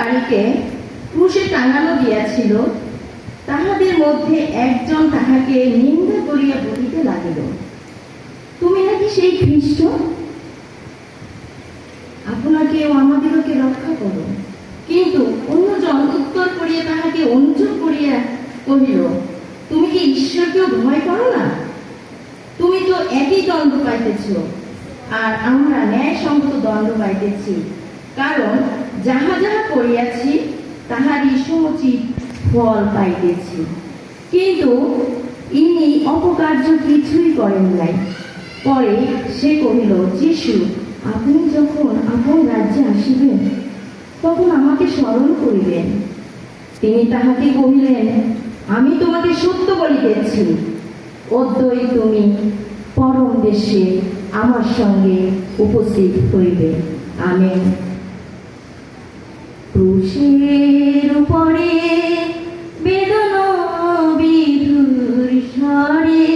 নারীকে ক্রুশে টাঙানো গিয়াছিল, তাহাদের মধ্যে একজন তাহাকে নিন্দা করিয়া বলিতে লাগিল, তুমি নাকি সেই খ্রিস্ট? আপনাকে ও আমাদেরকে রক্ষা করো। কিন্তু অন্যজন উত্তর করিয়া তাহাকে অনুযোগ করিয়া কহিল, তুমি কি ঈশ্বরকেও ভয় করো না? তুমি তো একই দণ্ড পাইতেছ, আর আমরা ন্যায়সঙ্গত দণ্ড পাইতেছি, কারণ যাহা যাহা করিয়াছি তাহারই সমুচিত ফল পাইতেছি। কিন্তু ইনি অপকার্য কিছুই করেন নাই। পরে সে কহিল, যিশু, আপনি যখন আপন রাজ্যে আসিবেন তখন আমাকে স্মরণ করিবেন। তিনি তাহাকে কহিলেন, আমি তোমাকে সত্য বলিতেছি, অদ্যই তুমি পরম দেশে আমার সঙ্গে উপস্থিত হইবে। আমেন। ক্রুশের উপরে বেদনা বিধুর স্বরে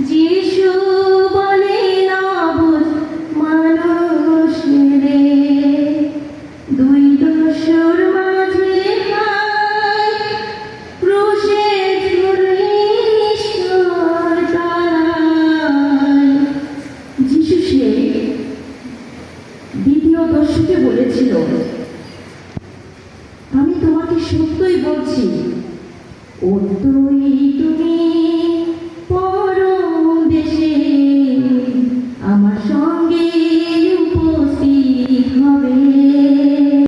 যিশু বলে, না বুঝ মানুষ রে, দুই দোষর মাঝে ক্রুশে ঝুলে ঈশ্বর দাঁড়ায়। যিশু সে দ্বিতীয় দর্শকে বলেছিল, আমি তোমাকে সত্যই বলছি, অদ্যই